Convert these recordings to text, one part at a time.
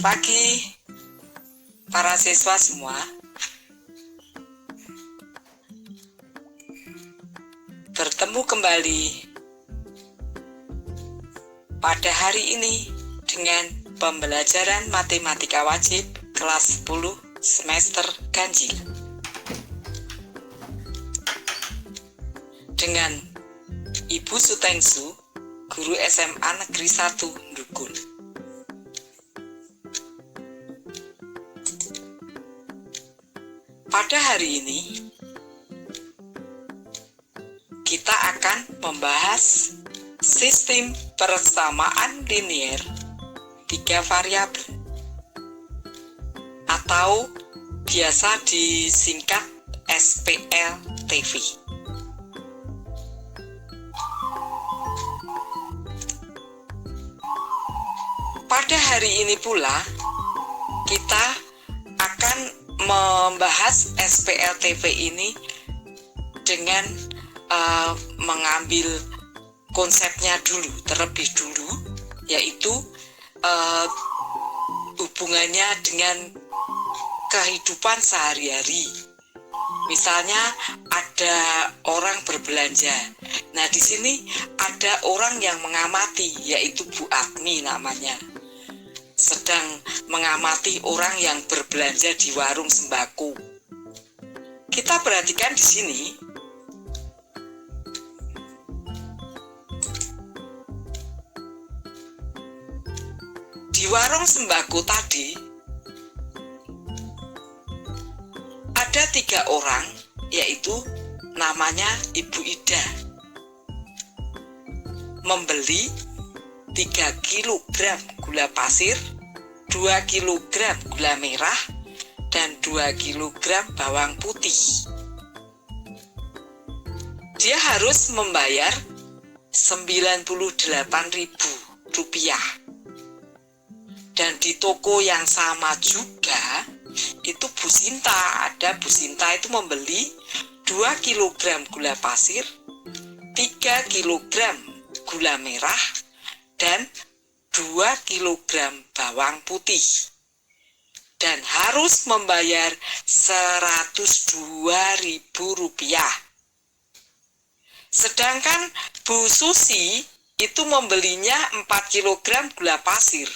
pagi para siswa semua. Bertemu kembali pada hari ini dengan pembelajaran matematika wajib kelas 10 semester ganjil. Dengan Ibu Sutengsu, guru SMA Negeri 1 Ndukul. Pada hari ini, kita akan membahas sistem persamaan linier 3 variabel atau biasa disingkat SPLTV. Pada hari ini pula, kita akan membahas SPLTV ini dengan mengambil konsepnya dulu, terlebih dulu, yaitu hubungannya dengan kehidupan sehari-hari. Misalnya ada orang berbelanja. Nah, di sini ada orang yang mengamati, yaitu Bu Agni namanya, sedang mengamati orang yang berbelanja di warung sembako. Kita perhatikan di sini, di warung sembako tadi ada 3 orang, yaitu namanya Ibu Ida, membeli 3 kg gula pasir, 2 kg gula merah, dan 2 kg bawang putih. Dia harus membayar Rp98.000. Dan di toko yang sama juga, itu Bu Sinta, ada Bu Sinta itu membeli 2 kg gula pasir, 3 kg gula merah, dan 2 kg bawang putih, dan harus membayar Rp102.000. Sedangkan Bu Susi itu membelinya 4 kg gula pasir,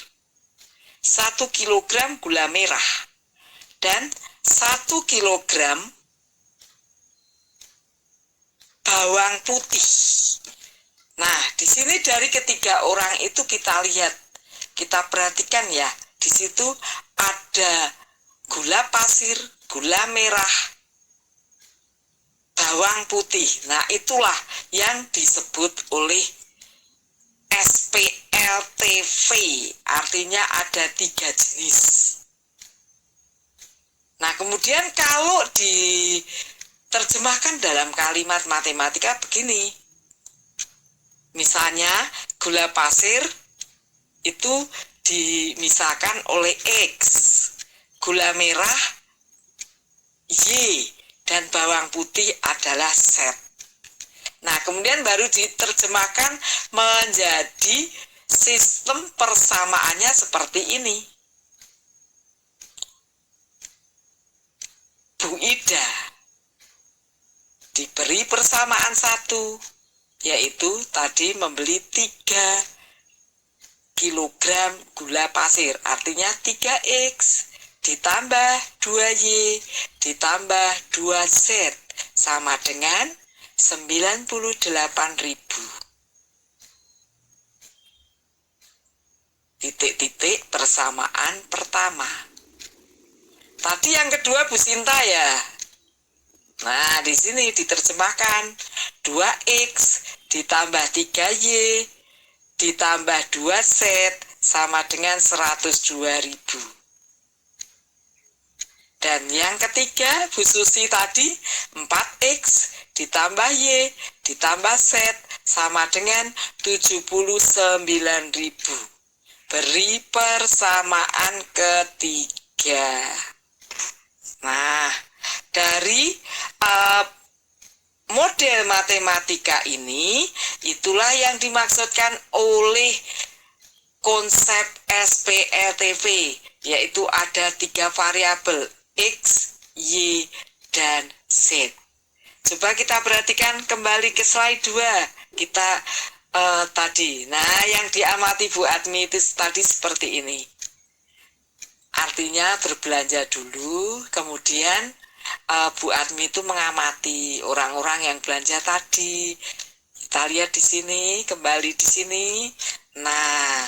1 kg gula merah, dan 1 kg bawang putih. Nah, di sini dari ketiga orang itu kita lihat, kita perhatikan ya, di situ ada gula pasir, gula merah, bawang putih. Nah, itulah yang disebut oleh SPLTV, artinya ada 3 jenis. Nah, kemudian kalau diterjemahkan dalam kalimat matematika begini, misalnya gula pasir itu dimisalkan oleh X, gula merah Y, dan bawang putih adalah Z. Nah, kemudian baru diterjemahkan menjadi sistem persamaannya seperti ini. Bu Ida diberi persamaan 1, yaitu tadi membeli 3 kg gula pasir, artinya 3X ditambah 2Y ditambah 2Z sama dengan 98.000. Titik-titik persamaan pertama. Tadi yang kedua Bu Sinta ya. Nah, di sini diterjemahkan 2X ditambah 3Y ditambah 2Z sama dengan 102.000. Dan yang ketiga Bu Susi tadi 4X ditambah Y ditambah Z sama dengan 79.000. Beri persamaan ketiga. Nah, dari model matematika ini, itulah yang dimaksudkan oleh konsep SPLTV, yaitu ada 3 variabel X, Y, dan Z. Coba kita perhatikan kembali ke slide 2 kita tadi. Nah, yang diamati Bu Admi itu tadi seperti ini. Artinya berbelanja dulu, kemudian Bu Admi itu mengamati orang-orang yang belanja tadi. Kita lihat di sini, kembali di sini. Nah,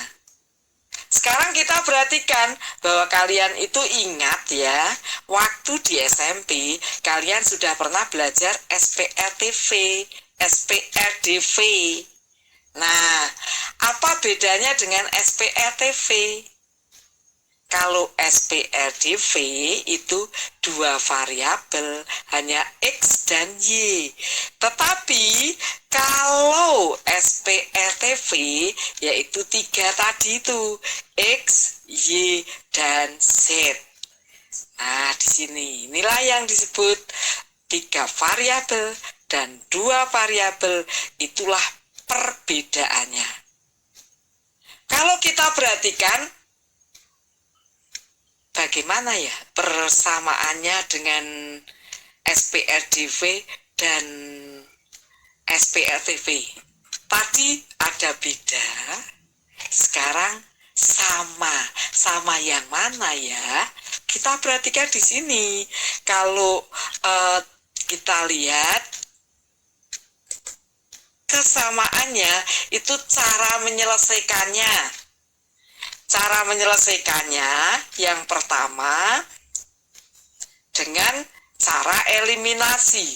sekarang kita perhatikan bahwa kalian itu ingat ya, waktu di SMP kalian sudah pernah belajar SPRTV, SPRDV. Nah, apa bedanya dengan SPRTV? Kalau SPRDV itu 2 variabel, hanya X dan Y. Tetapi kalau SPRTV yaitu 3 tadi itu, X, Y, dan Z. Nah, di sini inilah yang disebut 3 variabel dan 2 variabel, itulah perbedaannya. Kalau kita perhatikan bagaimana ya persamaannya dengan SPRDV dan SPRTV. Tadi ada beda, sekarang sama. Sama yang mana ya? Kita perhatikan di sini. Kalau kita lihat kesamaannya itu cara menyelesaikannya. Cara menyelesaikannya yang pertama dengan cara eliminasi.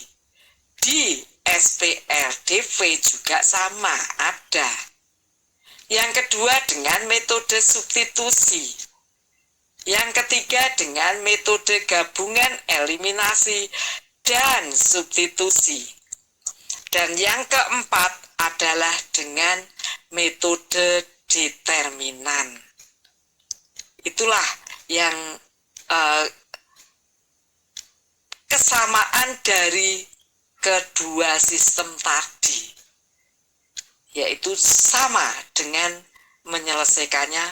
Di SPRDV juga sama, ada. Yang kedua dengan metode substitusi. Yang ketiga dengan metode gabungan eliminasi dan substitusi. Dan yang keempat adalah dengan metode determinan. Itulah yang kesamaan dari kedua sistem tadi, yaitu sama dengan menyelesaikannya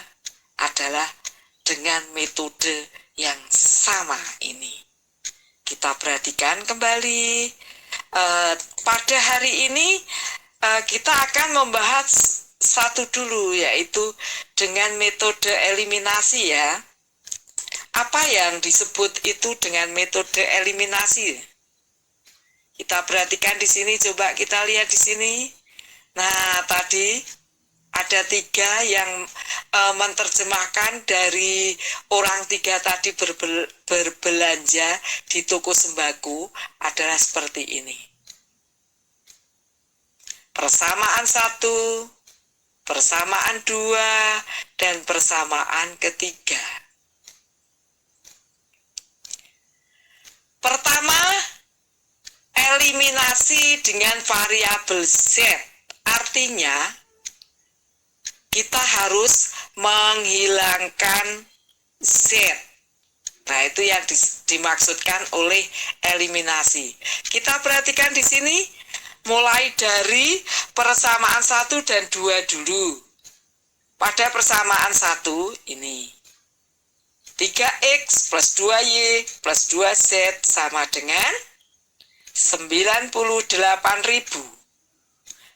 adalah dengan metode yang sama ini. Kita perhatikan kembali. Pada hari ini kita akan membahas satu dulu, yaitu dengan metode eliminasi ya. Apa yang disebut itu dengan metode eliminasi? Kita perhatikan di sini, coba kita lihat di sini. Nah, tadi ada 3 yang menerjemahkan dari orang 3 tadi berbelanja di toko sembako adalah seperti ini. Persamaan 1, persamaan 2, dan persamaan ketiga. Pertama, eliminasi dengan variabel Z. Artinya, kita harus menghilangkan Z. Nah, itu yang dimaksudkan oleh eliminasi. Kita perhatikan di sini, mulai dari persamaan 1 dan 2 dulu. Pada persamaan 1 ini 3X plus 2Y plus 2Z sama dengan 98.000.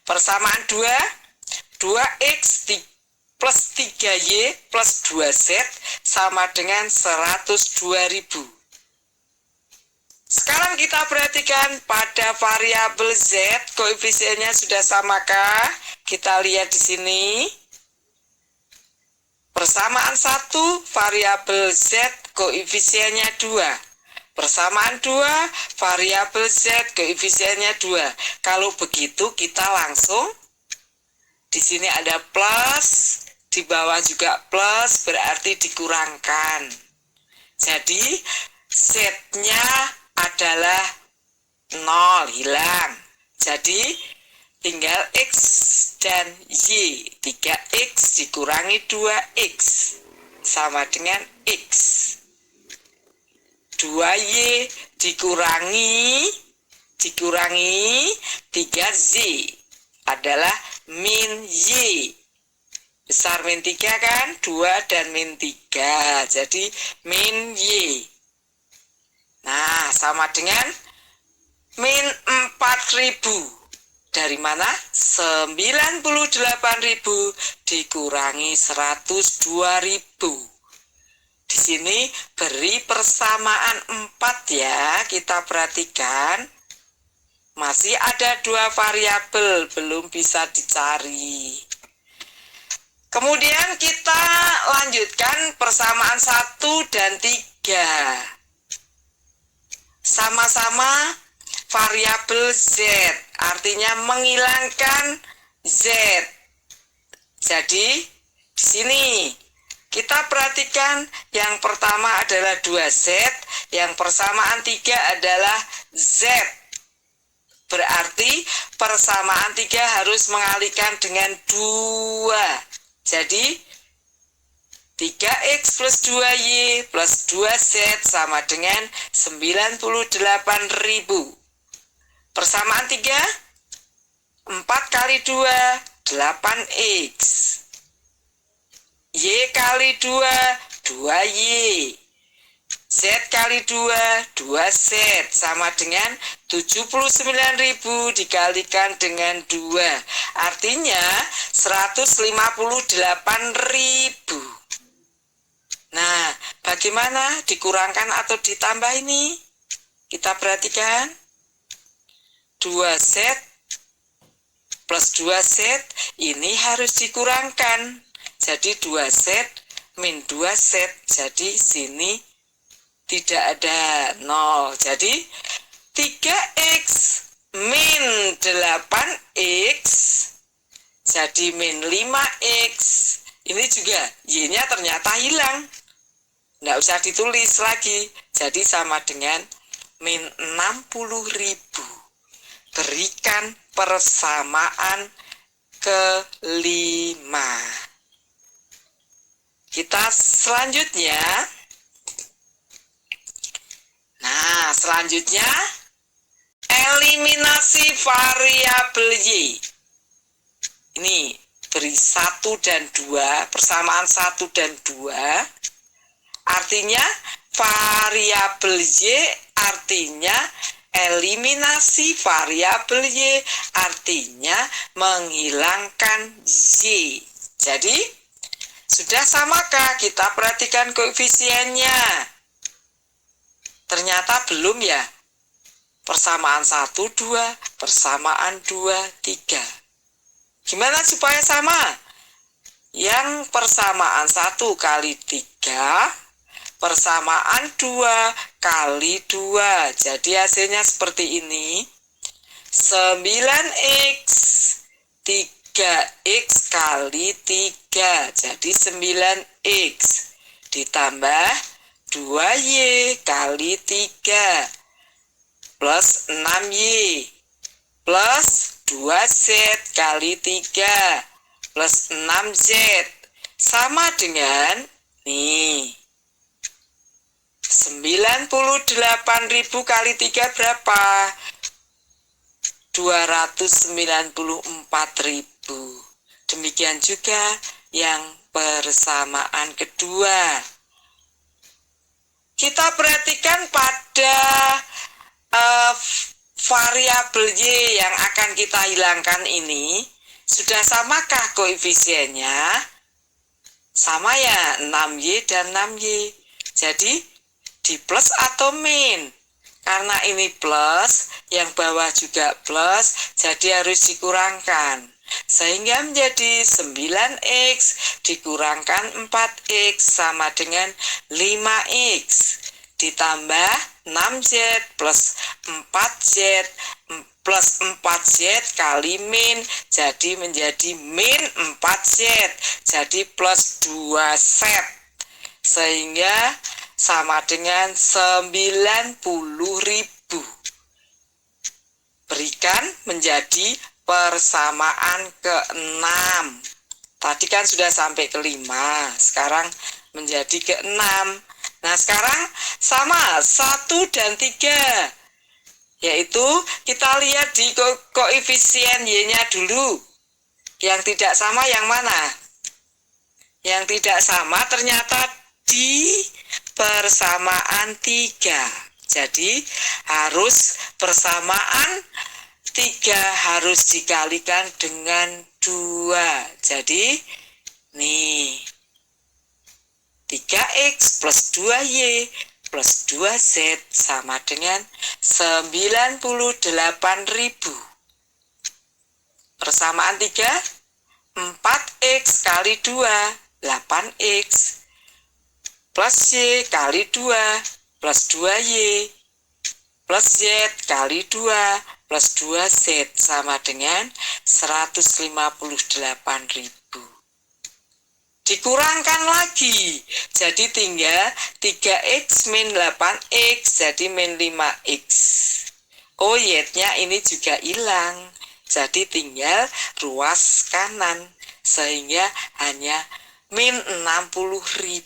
Persamaan 2, 2X plus 3Y plus 2Z sama dengan 102.000. Sekarang kita perhatikan pada variabel Z, koefisiennya sudah samakah? Kita lihat di sini. Persamaan 1, variabel Z, koefisiennya 2. Persamaan 2, variabel Z, koefisiennya 2. Kalau begitu kita langsung, di sini ada plus, di bawah juga plus, berarti dikurangkan. Jadi, Z-nya adalah 0, hilang. Jadi tinggal X dan Y. 3X dikurangi 2X sama dengan X. 2Y dikurangi 3Z adalah min Y. Besar min 3 kan? 2 dan min 3. Jadi min Y. Nah, sama dengan min 4.000. Dari mana? 98.000 dikurangi 102.000. Di sini beri persamaan 4 ya. Kita perhatikan. Masih ada 2 variabel belum bisa dicari. Kemudian kita lanjutkan persamaan 1 dan 3. Sama-sama variabel Z, artinya menghilangkan Z. Jadi di sini kita perhatikan yang pertama adalah 2Z, yang persamaan 3 adalah Z. Berarti persamaan 3 harus mengalihkan dengan 2. Jadi 3X plus 2Y plus 2Z sama dengan 98.000. Persamaan 3, 4 kali 2, 8X. Y kali 2, 2Y. Z kali 2, 2Z sama dengan 79.000 dikalikan dengan 2. Artinya 158.000. Nah, bagaimana dikurangkan atau ditambah ini? Kita perhatikan. 2Z plus 2Z ini harus dikurangkan. Jadi 2Z min 2Z. Jadi sini tidak ada 0. Jadi 3X min 8X jadi min 5X. Ini juga Y-nya ternyata hilang. Nggak usah ditulis lagi. Jadi sama dengan min 60.000. Berikan persamaan kelima. Kita selanjutnya. Nah, selanjutnya eliminasi variabel Y. Ini beri 1 dan 2, persamaan 1 dan 2. Artinya variabel Y artinya eliminasi variabel Y artinya menghilangkan Y. Jadi sudah samakah? Kita perhatikan koefisiennya. Ternyata belum ya. Persamaan 1, 2, persamaan 2, 3. Gimana supaya sama? Yang persamaan 1 kali 3, persamaan 2 kali 2. Jadi hasilnya seperti ini. 9X, 3X kali 3. Jadi 9X. Ditambah 2Y kali 3 plus 6Y plus 2Z kali 3 plus 6Z sama dengan nih 98.000 kali 3 berapa? 294.000. Demikian juga yang persamaan kedua. Kita perhatikan pada variabel Y yang akan kita hilangkan ini. Sudah samakah koefisiennya? Sama ya, 6Y dan 6Y. Jadi di plus atau min? Karena ini plus, yang bawah juga plus, jadi harus dikurangkan. Sehingga menjadi 9X dikurangkan 4X sama dengan 5X. Ditambah 6Z plus 4Z plus 4Z kali min. Jadi menjadi min 4Z. Jadi plus 2Z. Sehingga sama dengan 90.000. Berikan menjadi persamaan ke-6. Tadi kan sudah sampai ke-5. Sekarang menjadi ke-6. Nah sekarang sama 1 dan 3. Yaitu kita lihat di koefisien Y-nya dulu. Yang tidak sama yang mana? Yang tidak sama ternyata di persamaan 3. Jadi harus persamaan 3 harus dikalikan dengan 2. Jadi nih 3x plus 2y plus 2z sama dengan 98.000. Persamaan 3, 4x kali 2, 8x, plus y kali 2, plus 2y, plus z kali 2, plus 2z sama dengan 158.000. Dikurangkan lagi, jadi tinggal 3x min 8x, jadi min 5x. Oh, y-nya ini juga hilang, jadi tinggal ruas kanan, sehingga hanya min 60.000.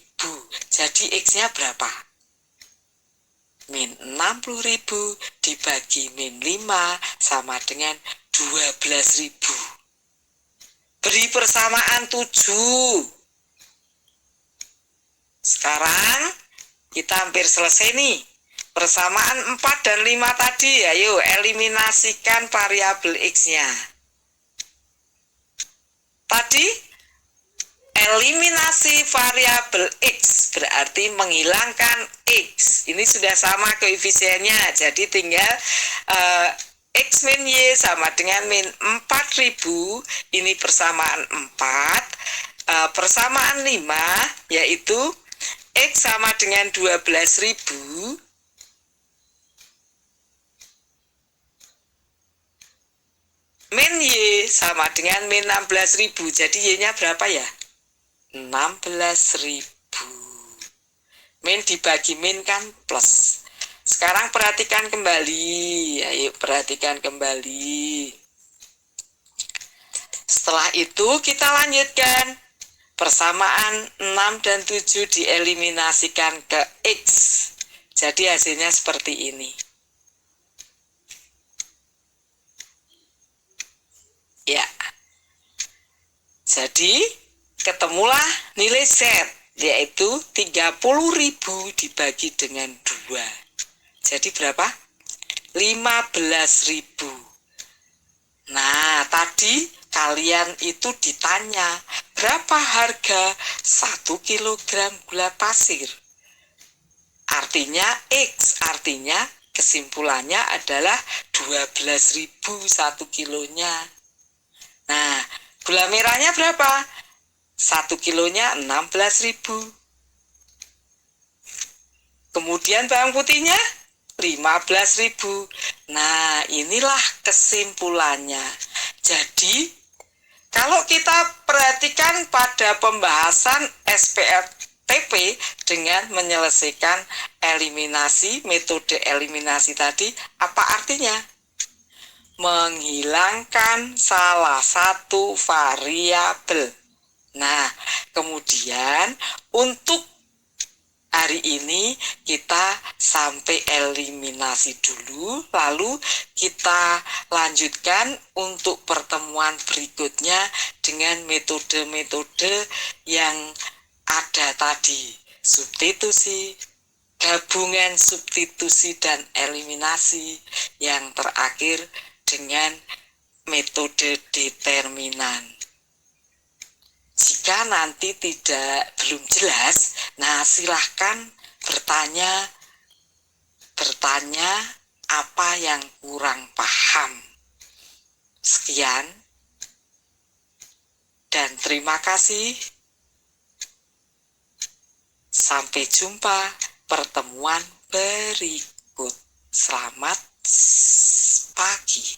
Jadi x-nya berapa? Min 60.000 dibagi min 5 sama dengan 12.000. Beri persamaan 7. Sekarang kita hampir selesai nih. Persamaan 4 dan 5 tadi, ayo eliminasikan variabel x-nya. Tadi eliminasi variabel x berarti menghilangkan x. Ini sudah sama koefisiennya, jadi tinggal x min y sama dengan min 4.000. Ini persamaan 4. Persamaan 5 yaitu x sama dengan 12.000 min y sama dengan min 16.000. Jadi y-nya berapa ya? 16.000. Min dibagi min kan plus. Sekarang perhatikan kembali. Ayo perhatikan kembali. Setelah itu kita lanjutkan. Persamaan 6 dan 7 dieliminasikan ke x. Jadi hasilnya seperti ini. Ya. Jadi ketemulah nilai z, yaitu 30.000 dibagi dengan 2. Jadi berapa? 15.000. Nah, tadi kalian itu ditanya berapa harga 1 kg gula pasir. Artinya x, artinya kesimpulannya adalah 12.000 1 kilonya. Nah, gula merahnya berapa? 1 kilonya 16.000. Kemudian bawang putihnya 15.000. Nah, inilah kesimpulannya. Jadi, kalau kita perhatikan pada pembahasan SPLTP dengan menyelesaikan eliminasi, metode eliminasi tadi, apa artinya? Menghilangkan salah satu variabel. Nah, kemudian untuk hari ini kita sampai eliminasi dulu, lalu kita lanjutkan untuk pertemuan berikutnya dengan metode-metode yang ada tadi. Substitusi, gabungan substitusi dan eliminasi, yang terakhir dengan metode determinan. Jika nanti belum jelas, nah silahkan bertanya apa yang kurang paham. Sekian dan terima kasih. Sampai jumpa pertemuan berikut. Selamat pagi.